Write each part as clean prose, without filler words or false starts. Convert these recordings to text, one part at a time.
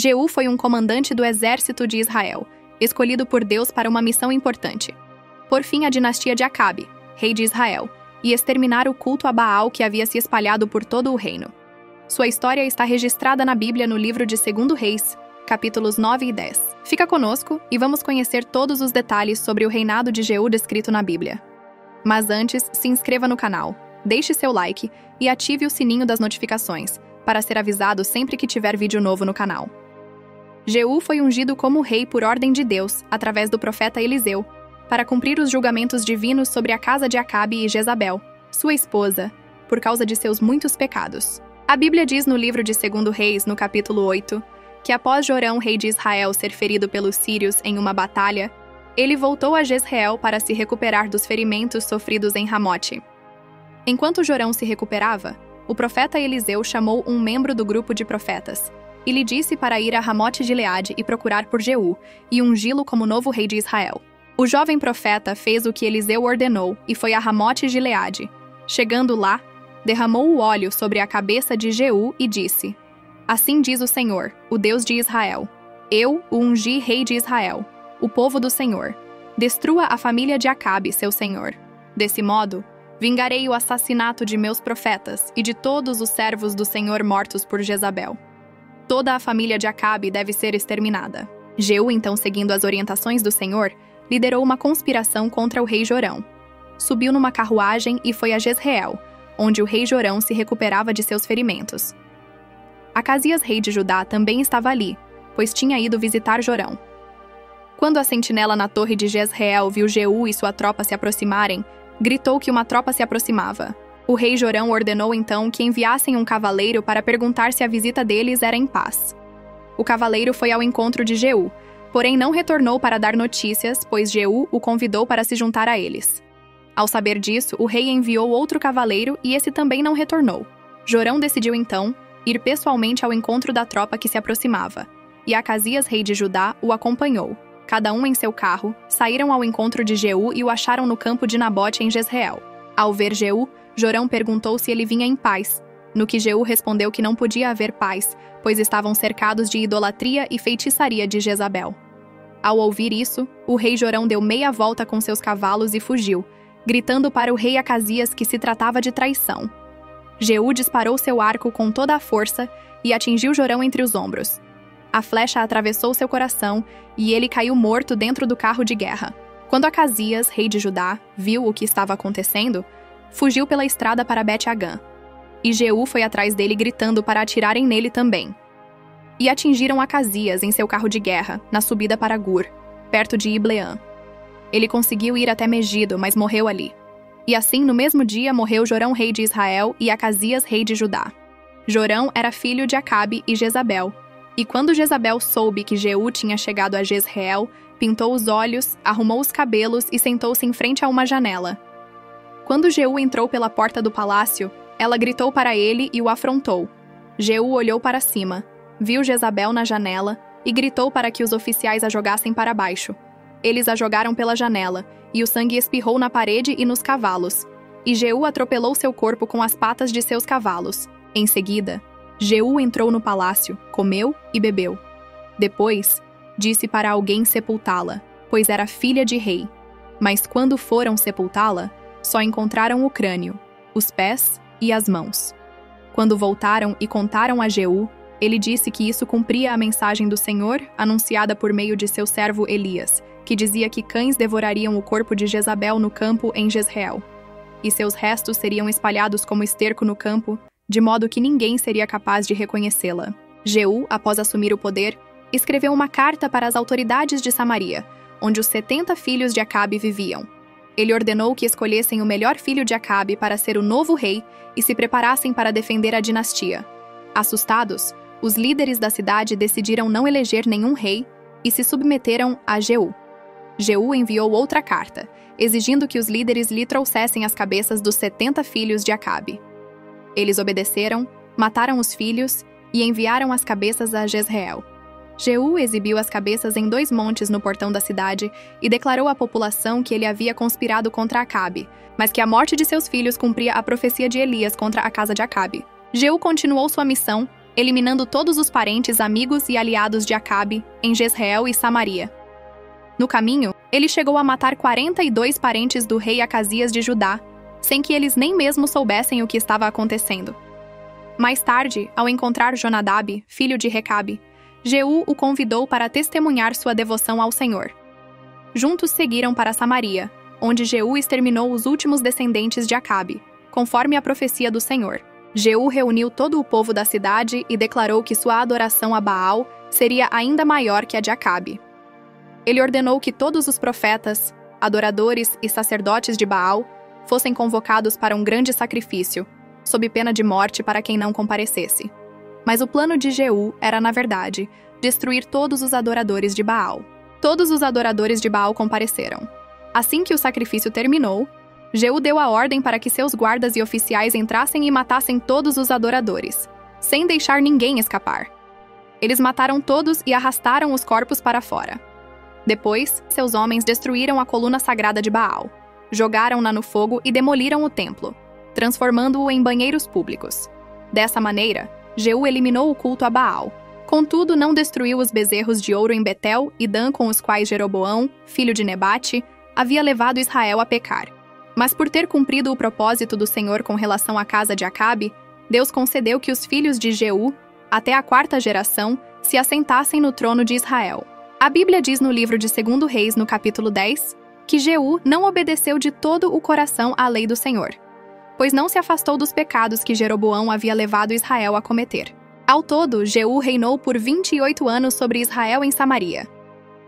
Jeú foi um comandante do exército de Israel, escolhido por Deus para uma missão importante: por fim a dinastia de Acabe, rei de Israel, e exterminar o culto a Baal que havia se espalhado por todo o reino. Sua história está registrada na Bíblia no livro de 2 Reis, capítulos 9 e 10. Fica conosco e vamos conhecer todos os detalhes sobre o reinado de Jeú descrito na Bíblia. Mas antes, se inscreva no canal, deixe seu like e ative o sininho das notificações, para ser avisado sempre que tiver vídeo novo no canal. Jeú foi ungido como rei por ordem de Deus, através do profeta Eliseu, para cumprir os julgamentos divinos sobre a casa de Acabe e Jezabel, sua esposa, por causa de seus muitos pecados. A Bíblia diz no livro de 2 Reis, no capítulo 8, que após Jorão, rei de Israel, ser ferido pelos sírios em uma batalha, ele voltou a Jezreel para se recuperar dos ferimentos sofridos em Ramote. Enquanto Jorão se recuperava, o profeta Eliseu chamou um membro do grupo de profetas e lhe disse para ir a Ramote de Gileade e procurar por Jeú e ungí-lo como novo rei de Israel. O jovem profeta fez o que Eliseu ordenou e foi a Ramote de Gileade. Chegando lá, derramou o óleo sobre a cabeça de Jeú e disse: Assim diz o Senhor, o Deus de Israel: Eu o ungi rei de Israel, o povo do Senhor. Destrua a família de Acabe, seu senhor. Desse modo, vingarei o assassinato de meus profetas e de todos os servos do Senhor mortos por Jezabel. Toda a família de Acabe deve ser exterminada. Jeú, então, seguindo as orientações do Senhor, liderou uma conspiração contra o rei Jorão. Subiu numa carruagem e foi a Jezreel, onde o rei Jorão se recuperava de seus ferimentos. Acasias, rei de Judá, também estava ali, pois tinha ido visitar Jorão. Quando a sentinela na torre de Jezreel viu Jeú e sua tropa se aproximarem, gritou que uma tropa se aproximava. O rei Jorão ordenou então que enviassem um cavaleiro para perguntar se a visita deles era em paz. O cavaleiro foi ao encontro de Jeú, porém não retornou para dar notícias, pois Jeú o convidou para se juntar a eles. Ao saber disso, o rei enviou outro cavaleiro e esse também não retornou. Jorão decidiu então ir pessoalmente ao encontro da tropa que se aproximava, e Acasias, rei de Judá, o acompanhou. Cada um em seu carro, saíram ao encontro de Jeú e o acharam no campo de Nabote em Jezreel. Ao ver Jeú, Jorão perguntou se ele vinha em paz, no que Jeú respondeu que não podia haver paz, pois estavam cercados de idolatria e feitiçaria de Jezabel. Ao ouvir isso, o rei Jorão deu meia volta com seus cavalos e fugiu, gritando para o rei Acasias que se tratava de traição. Jeú disparou seu arco com toda a força e atingiu Jorão entre os ombros. A flecha atravessou seu coração e ele caiu morto dentro do carro de guerra. Quando Acasias, rei de Judá, viu o que estava acontecendo, fugiu pela estrada para Bet-Agã. E Jeú foi atrás dele gritando para atirarem nele também. E atingiram Acasias em seu carro de guerra, na subida para Gur, perto de Ibleã. Ele conseguiu ir até Megido, mas morreu ali. E assim, no mesmo dia, morreu Jorão, rei de Israel, e Acasias, rei de Judá. Jorão era filho de Acabe e Jezabel. E quando Jezabel soube que Jeú tinha chegado a Jezreel, pintou os olhos, arrumou os cabelos e sentou-se em frente a uma janela. Quando Jeú entrou pela porta do palácio, ela gritou para ele e o afrontou. Jeú olhou para cima, viu Jezabel na janela e gritou para que os oficiais a jogassem para baixo. Eles a jogaram pela janela, e o sangue espirrou na parede e nos cavalos. E Jeú atropelou seu corpo com as patas de seus cavalos. Em seguida, Jeú entrou no palácio, comeu e bebeu. Depois, disse para alguém sepultá-la, pois era filha de rei. Mas quando foram sepultá-la, só encontraram o crânio, os pés e as mãos. Quando voltaram e contaram a Jeú, ele disse que isso cumpria a mensagem do Senhor, anunciada por meio de seu servo Elias, que dizia que cães devorariam o corpo de Jezabel no campo em Jezreel, e seus restos seriam espalhados como esterco no campo, de modo que ninguém seria capaz de reconhecê-la. Jeú, após assumir o poder, escreveu uma carta para as autoridades de Samaria, onde os 70 filhos de Acabe viviam. Ele ordenou que escolhessem o melhor filho de Acabe para ser o novo rei e se preparassem para defender a dinastia. Assustados, os líderes da cidade decidiram não eleger nenhum rei e se submeteram a Jeú. Jeú enviou outra carta, exigindo que os líderes lhe trouxessem as cabeças dos 70 filhos de Acabe. Eles obedeceram, mataram os filhos e enviaram as cabeças a Jezreel. Jeú exibiu as cabeças em 2 montes no portão da cidade e declarou à população que ele havia conspirado contra Acabe, mas que a morte de seus filhos cumpria a profecia de Elias contra a casa de Acabe. Jeú continuou sua missão, eliminando todos os parentes, amigos e aliados de Acabe em Jezreel e Samaria. No caminho, ele chegou a matar 42 parentes do rei Acasias de Judá, sem que eles nem mesmo soubessem o que estava acontecendo. Mais tarde, ao encontrar Jonadab, filho de Recabe, Jeú o convidou para testemunhar sua devoção ao Senhor. Juntos seguiram para Samaria, onde Jeú exterminou os últimos descendentes de Acabe, conforme a profecia do Senhor. Jeú reuniu todo o povo da cidade e declarou que sua adoração a Baal seria ainda maior que a de Acabe. Ele ordenou que todos os profetas, adoradores e sacerdotes de Baal fossem convocados para um grande sacrifício, sob pena de morte para quem não comparecesse. Mas o plano de Jeú era, na verdade, destruir todos os adoradores de Baal. Todos os adoradores de Baal compareceram. Assim que o sacrifício terminou, Jeú deu a ordem para que seus guardas e oficiais entrassem e matassem todos os adoradores, sem deixar ninguém escapar. Eles mataram todos e arrastaram os corpos para fora. Depois, seus homens destruíram a coluna sagrada de Baal, jogaram-na no fogo e demoliram o templo, transformando-o em banheiros públicos. Dessa maneira, Jeú eliminou o culto a Baal. Contudo, não destruiu os bezerros de ouro em Betel e Dan com os quais Jeroboão, filho de Nebate, havia levado Israel a pecar. Mas por ter cumprido o propósito do Senhor com relação à casa de Acabe, Deus concedeu que os filhos de Jeú, até a 4ª geração, se assentassem no trono de Israel. A Bíblia diz no livro de 2 Reis, no capítulo 10, que Jeú não obedeceu de todo o coração à lei do Senhor, pois não se afastou dos pecados que Jeroboão havia levado Israel a cometer. Ao todo, Jeú reinou por 28 anos sobre Israel em Samaria.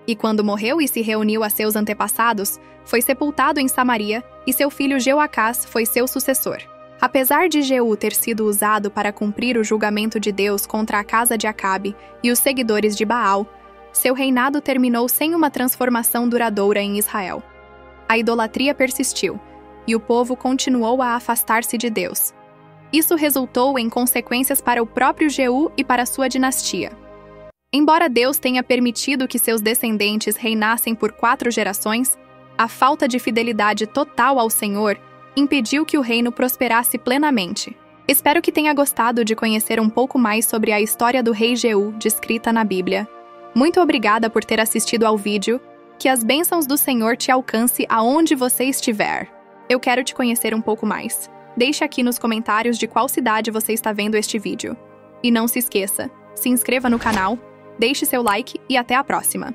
E quando morreu e se reuniu a seus antepassados, foi sepultado em Samaria, e seu filho Jeoacás foi seu sucessor. Apesar de Jeú ter sido usado para cumprir o julgamento de Deus contra a casa de Acabe e os seguidores de Baal, seu reinado terminou sem uma transformação duradoura em Israel. A idolatria persistiu, e o povo continuou a afastar-se de Deus. Isso resultou em consequências para o próprio Jeú e para sua dinastia. Embora Deus tenha permitido que seus descendentes reinassem por 4 gerações, a falta de fidelidade total ao Senhor impediu que o reino prosperasse plenamente. Espero que tenha gostado de conhecer um pouco mais sobre a história do rei Jeú descrita na Bíblia. Muito obrigada por ter assistido ao vídeo. Que as bênçãos do Senhor te alcance aonde você estiver. Eu quero te conhecer um pouco mais. Deixe aqui nos comentários de qual cidade você está vendo este vídeo. E não se esqueça, se inscreva no canal, deixe seu like e até a próxima!